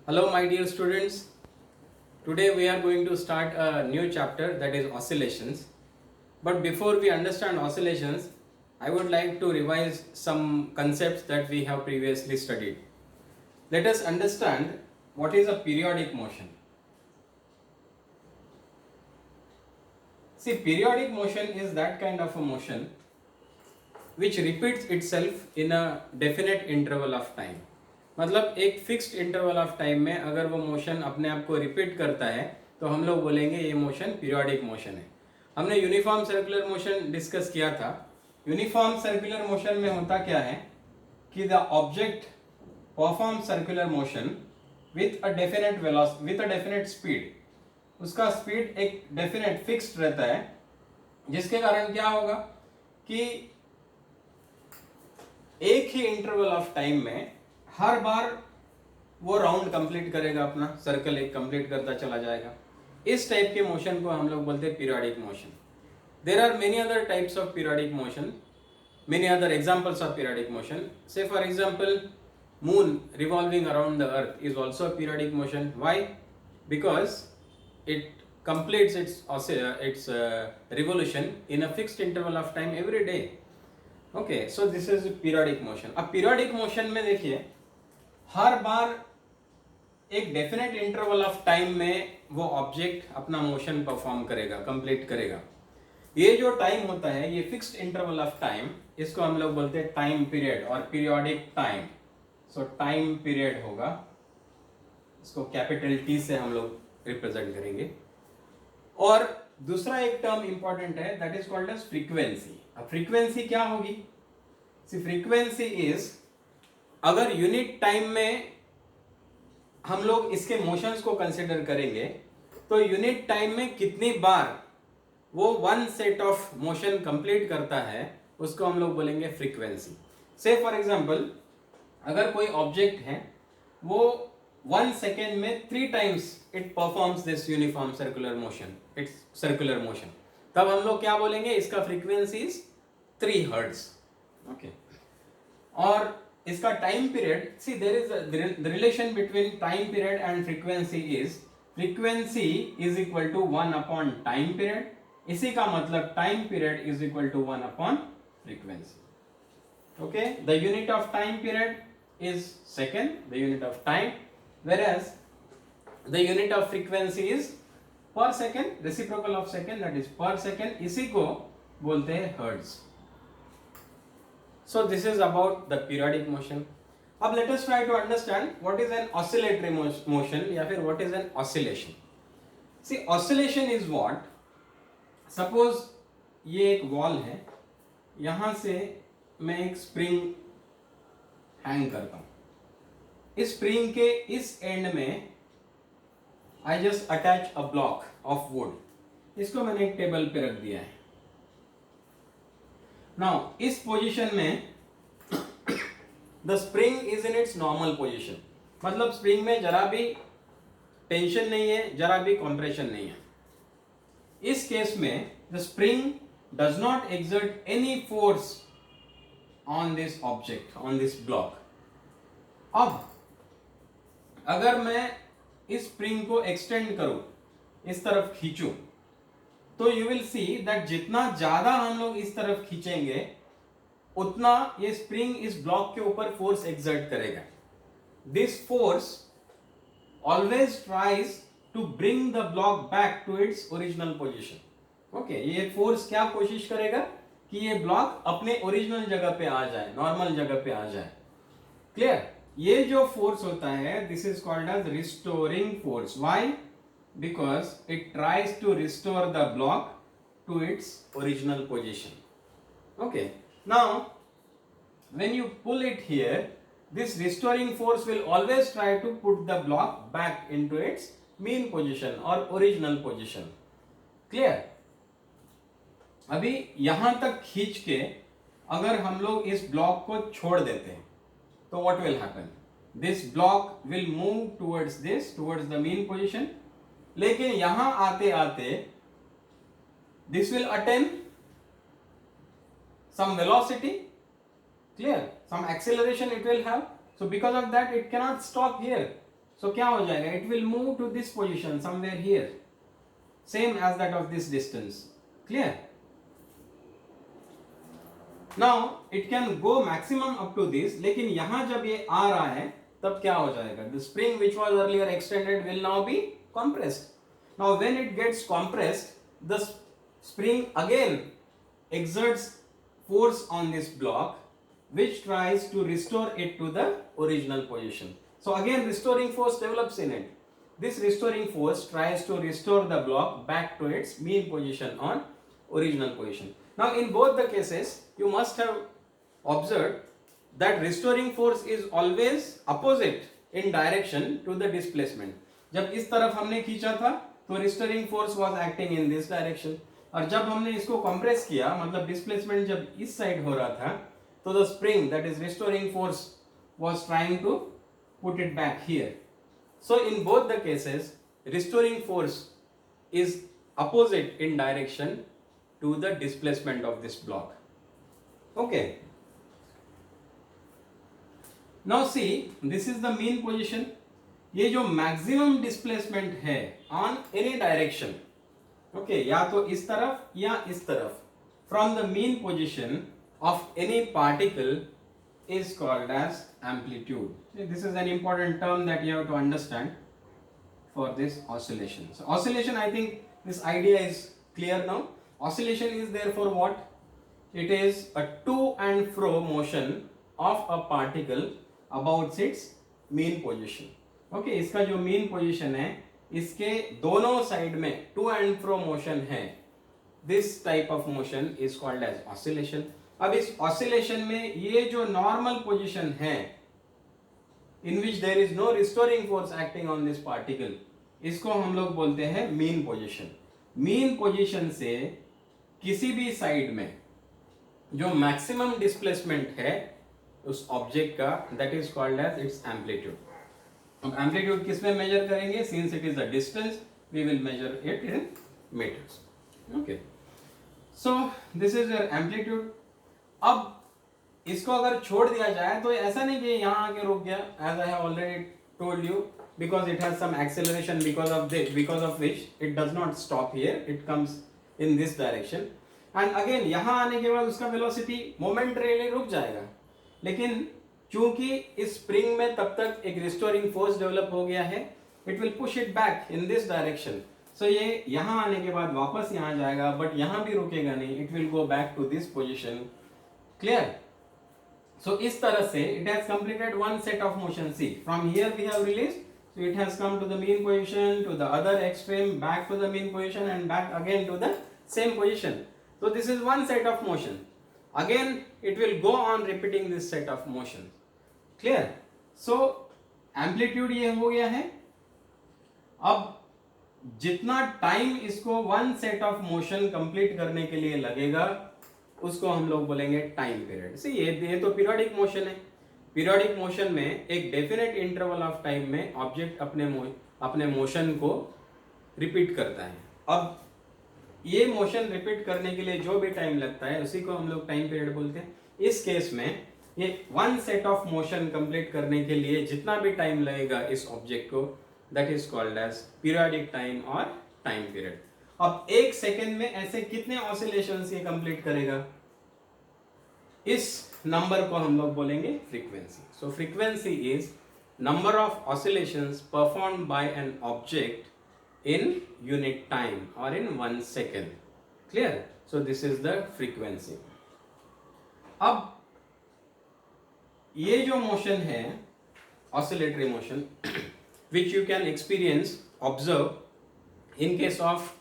Hello, my dear students. Today we are going to start a new chapter, that is oscillations. But before we understand oscillations, I would like to revise some concepts that we have previously studied. Let us understand what is a periodic motion. See, periodic motion is that kind of a motion which repeats itself in a definite interval of time. मतलब एक fixed interval of time में अगर वो motion अपने आप को repeat करता है तो हम लोग बोलेंगे ये मोशन पीरियोडिक मोशन है. हमने यूनिफॉर्म सर्कुलर मोशन डिस्कस किया था. यूनिफॉर्म सर्कुलर मोशन में होता क्या है कि the object perform circular motion with a definite speed. उसका स्पीड एक डेफिनेट फिक्स्ड रहता है, जिसके कारण क्या होगा कि एक ही इंटरवल ऑफ टाइम में हर बार वो राउंड कंप्लीट करेगा, अपना सर्कल एक कंप्लीट करता चला जाएगा. इस टाइप के मोशन को हम लोग बोलते हैं periodic motion. There are many other types of periodic motion, many other examples of periodic motion. Say for example, moon revolving around the earth is also a periodic motion. Why? Because it completes its revolution in a fixed interval of time every day. Okay, so this is periodic motion. अब periodic motion में देखिए, हर बार एक definite interval of time में वो object अपना motion perform करेगा, complete करेगा. ये जो टाइम होता है, ये फिक्स्ड इंटरवल ऑफ टाइम, इसको हम लोग बोलते हैं टाइम पीरियड और पीरियोडिक टाइम. सो टाइम पीरियड होगा, इसको कैपिटल टी से हम लोग रिप्रेजेंट करेंगे. और दूसरा एक टर्म इंपॉर्टेंट है, that is called as frequency. अब फ्रीक्वेंसी क्या होगी? सी फ्रीक्वेंसी इज, अगर यूनिट टाइम में हम लोग इसके मोशंस को कंसिडर करेंगे तो यूनिट टाइम में कितनी बार वो one set of motion complete करता है, उसको हम लोग बोलेंगे फ्रीक्वेंसी. से फॉर एग्जांपल, अगर कोई ऑब्जेक्ट है, वो 1 सेकेंड में 3 times it performs this uniform circular motion, it's circular motion, तब हम लोग क्या बोलेंगे? इसका फ्रीक्वेंसी इज 3 हर्ट्ज. ओके. और इसका time period, see there is the relation between time period and frequency is frequency is equal to 1 upon time period. इसी का मतलब time period is equal to 1 upon frequency. Okay, the unit of time period is second, the unit of time, whereas the unit of frequency is per second, reciprocal of second, that is per second. इसी को बोलते हैं hertz. So this is about the periodic motion. अब let us try to understand what is an oscillatory motion या फिर what is an oscillation. See, oscillation is what? Suppose ये एक wall है, यहां से मैं एक स्प्रिंग हैंग करता हूं. इस स्प्रिंग के इस एंड में I just attach a block of would. इसको मैंने एक टेबल पे रख दिया है. नाउ इस पोजीशन में the spring is in its normal position, मतलब स्प्रिंग में जरा भी टेंशन नहीं है, जरा भी कंप्रेशन नहीं है. इस केस में the spring does not exert any force on this object, on this block. अब अगर मैं इस स्प्रिंग को एक्सटेंड करूं, इस तरफ खींचूं, तो यू विल सी दैट जितना ज्यादा हम लोग इस तरफ खींचेंगे उतना ये स्प्रिंग इस ब्लॉक के ऊपर फोर्स एक्सर्ट करेगा. This force always tries to bring the block back to its original position. Okay, ये फोर्स क्या कोशिश करेगा कि ये ब्लॉक अपने ओरिजिनल जगह पे आ जाए, नॉर्मल जगह पे आ जाए. क्लियर? ये जो फोर्स होता है, this is called as restoring force. Why? Because it tries to restore the block to its original position. Okay, now when you pull it here, this restoring force will always try to put the block back into its mean position or original position. Clear? अभी यहां तक खींच के अगर हम लोग इस block को छोड़ देते हैं तो what will happen? This block will move towards the mean position. लेकिन यहां आते आते this will attain some velocity. Clear? Some acceleration it will have. So because of that it cannot stop here. So क्या हो जाएगा, it will move to this position somewhere here, same as that of this distance. Clear? Now it can go maximum up to this, लेकिन यहां जब ये आ रहा है तब क्या हो जाएगा, the spring which was earlier extended will now be compressed. Now when it gets compressed, the spring again exerts force on this block which tries to restore it to the original position. So again restoring force develops in it. This restoring force tries to restore the block back to its mean position on original position. Now in both the cases you must have observed that restoring force is always opposite in direction to the displacement. जब इस तरफ हमने खींचा था तो restoring force was acting in this direction, और जब हमने इसको कंप्रेस किया, मतलब डिस्प्लेसमेंट जब इस साइड हो रहा था, तो the spring that is restoring force was trying to put it back here. So in both the cases restoring force is opposite in direction to the displacement of this block. Okay, now see this is the mean position. ये जो maximum displacement है on any direction, okay, या तो इस तरफ या इस तरफ, from the mean position of any particle is called as amplitude. This is an important term that you have to understand for this oscillation. So oscillation, I think this idea is clear now. Oscillation is therefore what? It is a to and fro motion of a particle about its mean position. Okay, इसका जो mean position है इसके दोनों side में to and fro motion है. This type of motion is called as oscillation. अब इस oscillation में ये जो नॉर्मल पोजीशन है in which there is no restoring force acting on this particle, इसको हम लोग बोलते हैं मीन पोजीशन. मीन पोजीशन से किसी भी साइड में जो मैक्सिमम डिस्प्लेसमेंट है उस ऑब्जेक्ट का, that is called as its amplitude. अब एम्पलीट्यूड किस में मेजर करेंगे, since it is a distance we will measure it in metres. Okay, so this is your amplitude. अब इसको अगर छोड़ दिया जाए तो ऐसा नहीं कि यहाँ आके रुक गया, as I have already told you, because it has some acceleration because of which it does not stop here, it comes in this direction, and again यहाँ आने के बाद उसका वेलोसिटी मोमेंटरीली रुक जाएगा. लेकिन चूंकि इस स्प्रिंग में तब तक एक रिस्टोरिंग फोर्स डेवलप हो गया है, it will push it back in this direction. So ये यहाँ आने के बाद वापस यहाँ जाएगा, बट यहाँ भी रुकेगा नहीं, it will go back to this position. Clear? So इस तरह से it has completed one set of motion. See, from here we have release, so it has come to the mean position, to the other extreme, back to the mean position and back again to the same position. So this is one set of motion. Again it will go on repeating this set of motion. Clear? So amplitude ये हो गया है. अब जितना time इसको one set of motion complete करने के लिए लगेगा उसको हम लोग बोलेंगे टाइम पीरियड. सी ये तो पीरियोडिक मोशन है. पीरियोडिक मोशन में एक डेफिनेट इंटरवल ऑफ टाइम में ऑब्जेक्ट अपने मोशन को रिपीट करता है. अब ये मोशन रिपीट करने के लिए जो भी टाइम लगता है उसी को हम लोग टाइम पीरियड बोलते हैं. इस केस में ये one set of motion complete करने के लिए जितना भी टाइम लगेगा इस ऑब्जेक्ट को, that is called as periodic time और टाइम पीरियड. अब एक सेकेंड में ऐसे कितने ऑसिलेशंस ये कंप्लीट करेगा, इस नंबर को हम लोग बोलेंगे frequency. So frequency is number of oscillations performed by an object in unit time or in 1 second. Clear? So this is the frequency. अब ये जो मोशन है oscillatory motion which you can experience, observe in case of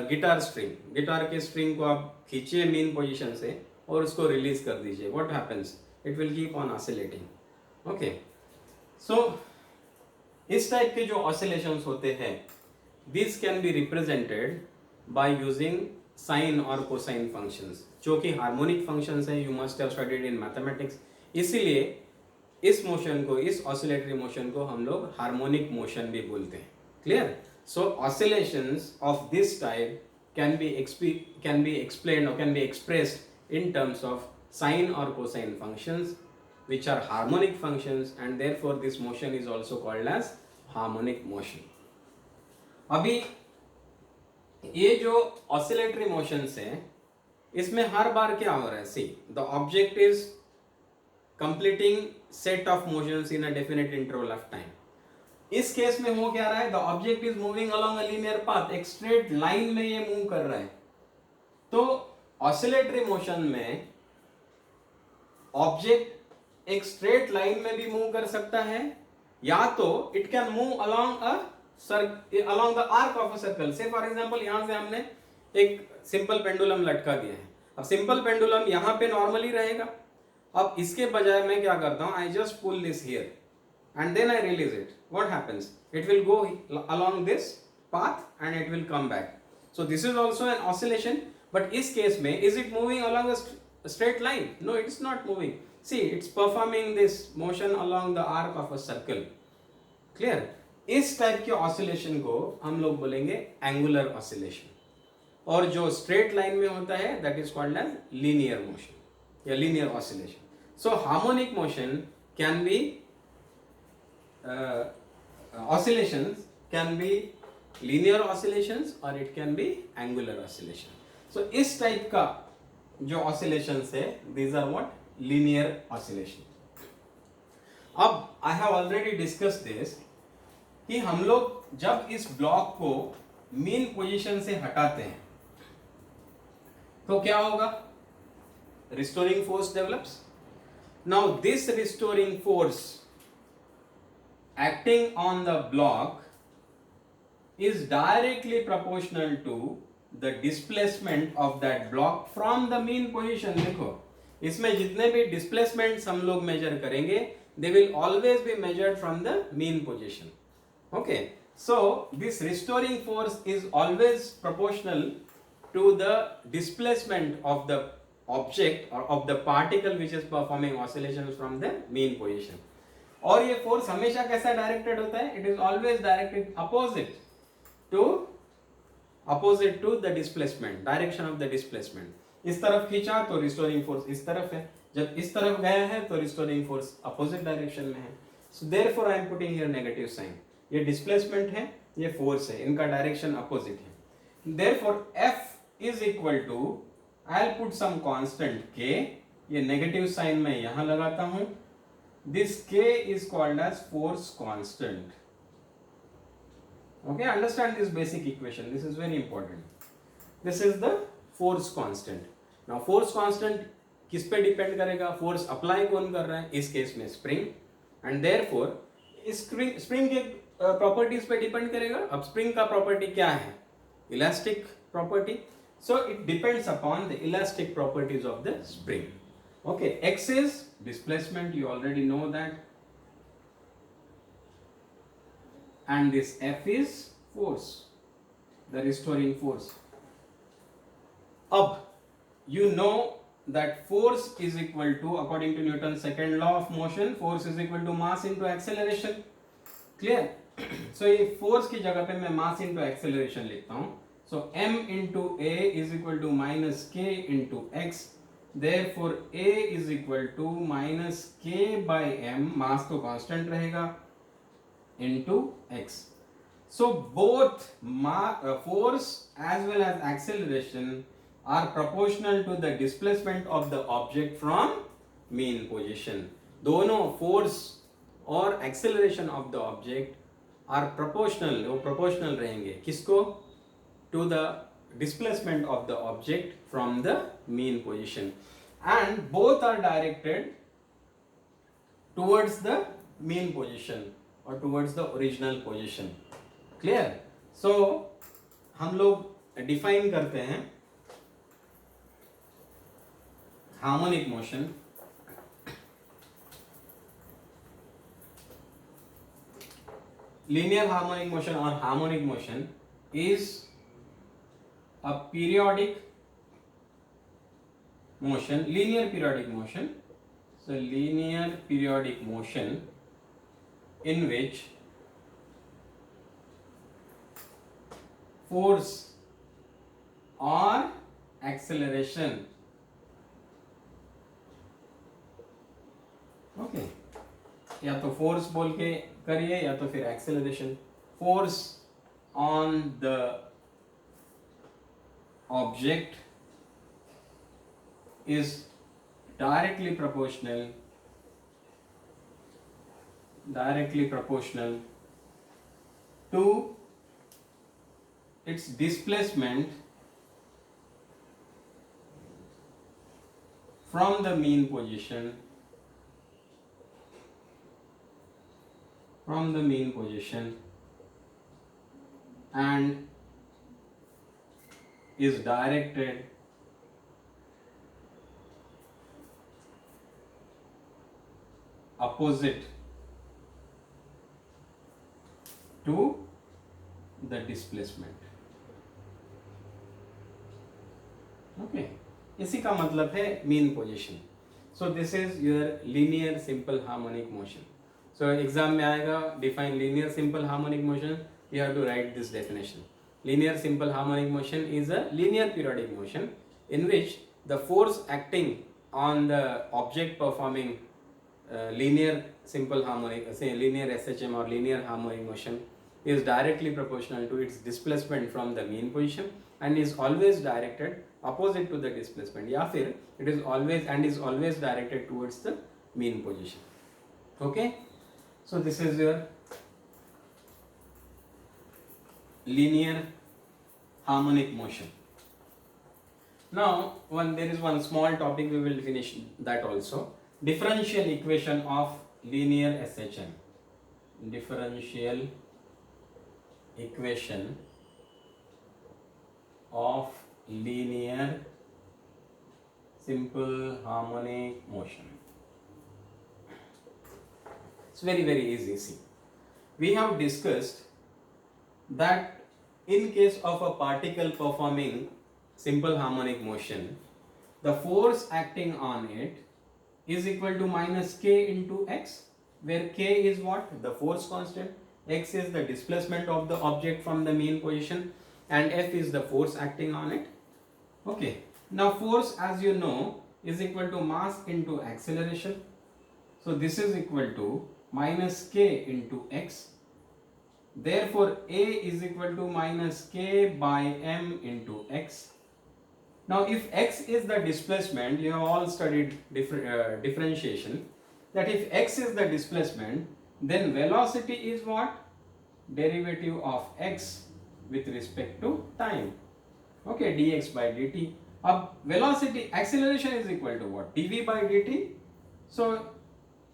guitar string. Guitar के string को आप खींचिए mean position से और उसको रिलीज कर दीजिए. what happens? It will keep on oscillating. Okay, so इस टाइप के जो oscillations होते हैं, These can be represented by using sine or cosine functions, जो कि हार्मोनिक फंक्शंस हैं. You must have studied in mathematics. इसीलिए इस मोशन को, इस ऑसिलेटरी मोशन को हम लोग हार्मोनिक मोशन भी बोलते हैं. Clear? So oscillations of this type can be explained or can be expressed in terms of sine or cosine functions, which are harmonic functions, and therefore this motion is also called as harmonic motion. अभी ये जो oscillatory motions है, इसमें हर बार क्या हो रहा है, see the object is completing set of motions in a definite interval of time. इस केस में हो क्या रहा है, the object is moving along a linear path, एक स्ट्रेट लाइन में ये मूव कर रहा है। तो ऑसिलेटरी मोशन में ऑब्जेक्ट एक स्ट्रेट लाइन में भी मूव कर सकता है, या तो it can move along along the arc of a circle. से फॉर एग्जांपल यहां से हमने एक सिंपल पेंडुलम लटका दिया है। अब सिंपल पेंडुलम यहां पे नॉर्मली रहेगा। अब इसके बजाय मैं क्या करता हूं, I just pull this here and then I release it. What happens? It will go along this path and it will come back. So this is also an oscillation, but इस case में is it moving along a straight line? No, it's not moving. See, it's performing this motion along the arc of a circle. Clear? इस type के oscillation को हम लोग बोलेंगे angular oscillation, और जो straight line में होता है that is called as linear motion या linear oscillation. So harmonic motion can be oscillations can be linear oscillations or it can be angular oscillation. So इस type का जो oscillations है, these are what? Linear oscillation. अब I have already discussed this कि हम लोग जब इस ब्लॉक को मीन पोजीशन से हटाते हैं तो क्या होगा, restoring force develops. Now this restoring force acting on the block is directly proportional to the displacement of that block from the mean position. देखो इसमें जितने भी displacements हम लोग measure करेंगे, they will always be measured from the mean position. Okay, so this restoring force is always proportional to the displacement of the object or of the particle which is performing oscillations from the mean position. और ये force हमेशा कैसा directed होता है, it is always directed opposite to the displacement, direction of the displacement. इस तरफ खींचा तो रिस्टोरिंग फोर्स इस तरफ है, जब इस तरफ गया है तो रिस्टोरिंग फोर्स अपोजिट डायरेक्शन में है. So therefore I am putting here negative sign. ये डिस्प्लेसमेंट है, ये फोर्स है, इनका डायरेक्शन अपोजिट है. Therefore F is equal to, I will put some constant K, ये नेगेटिव साइन मैं यहां लगाता हूं. This K is called as force constant. Okay, understand this basic equation. This is very important. This is the force constant. Now force constant किस पे depend करेगा, force apply कौन कर रहा है, इस केस में स्प्रिंग, एंड देयरफॉर स्प्रिंग के प्रॉपर्टीज पे डिपेंड करेगा. अब स्प्रिंग का प्रॉपर्टी क्या है, elastic property. So it depends upon the elastic properties of the spring. Okay, x is displacement, you already know that, and this F is force, the restoring force. Ab you know that force is equal to, according to Newton's second law of motion, force is equal to mass into acceleration. Clear? So ये force की जगह पे मैं mass into acceleration लिखता हूँ. So m into a is equal to minus k into x. Therefore a is equal to minus k by m, mass तो constant रहेगा, into x. So both force as well as acceleration are proportional to the displacement of the object from mean position. दोनों force और acceleration of the object are proportional, वो proportional रहेंगे किसको, to the displacement of the object from the mean position, and both are directed towards the mean position or towards the original position. Clear? So हम लोग define करते हैं harmonic motion. Linear harmonic motion or harmonic motion is a periodic motion, linear periodic motion. So linear periodic motion in which force or acceleration, okay, या तो force बोल के करिए या तो फिर acceleration. Force on the object is directly proportional to its displacement from the mean position and is directed opposite to the displacement. Okay, इसी का मतलब है mean position. So this is your linear simple harmonic motion. So exam में आएगा define linear simple harmonic motion. You have to write this definition. Linear simple harmonic motion is a linear periodic motion in which the force acting on the object performing linear simple harmonic, say linear SHM or linear harmonic motion, is directly proportional to its displacement from the mean position and is always directed opposite to the displacement, या फिर it is always directed towards the mean position. Okay, so this is your linear harmonic motion. Now there is one small topic, we will finish that also. Differential equation of linear SHM. Differential equation of linear simple harmonic motion. It's very easy. See, we have discussed that in case of a particle performing simple harmonic motion, the force acting on it is equal to minus k into x, where k is what? The force constant, x is the displacement of the object from the mean position, and f is the force acting on it. Okay, now force, as you know, is equal to mass into acceleration. So this is equal to minus k into x. Therefore A is equal to minus k by m into x. Now if x is the displacement, you have all studied differentiation, that if x is the displacement, then velocity is what? Derivative of x with respect to time. Okay, dx by dt. अब velocity acceleration is equal to what? dv by dt. So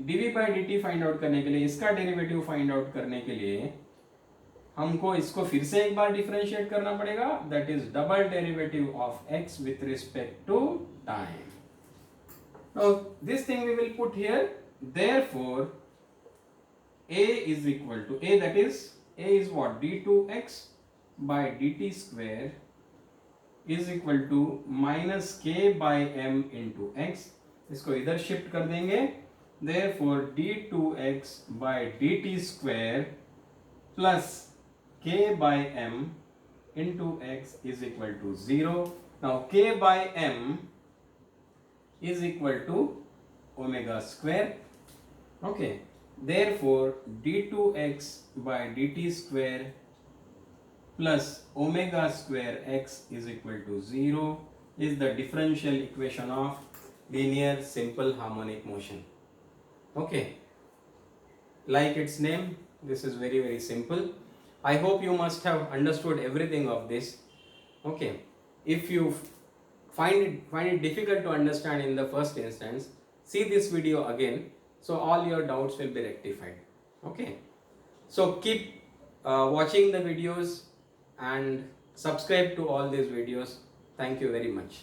dv by dt find out करने के लिए, इसका derivative find out करने के लिए हमको इसको फिर से एक बार डिफरेंशिएट करना पड़ेगा. That is double derivative of x with respect to time. Now this thing we will put here. Therefore a is equal to a, that is a is what? d2x by dt square is equal to minus k by m into x. इसको इधर shift कर देंगे. Therefore d2x by dt square plus k by m into x is equal to 0. Now k by m is equal to omega square. Okay, therefore d2x by dt square plus omega square x is equal to 0 is the differential equation of linear simple harmonic motion. Okay, like its name, this is very simple. I hope you must have understood everything of this. Okay, if you find it difficult to understand in the first instance, see this video again, so all your doubts will be rectified. Okay, so keep watching the videos and subscribe to all these videos. Thank you very much.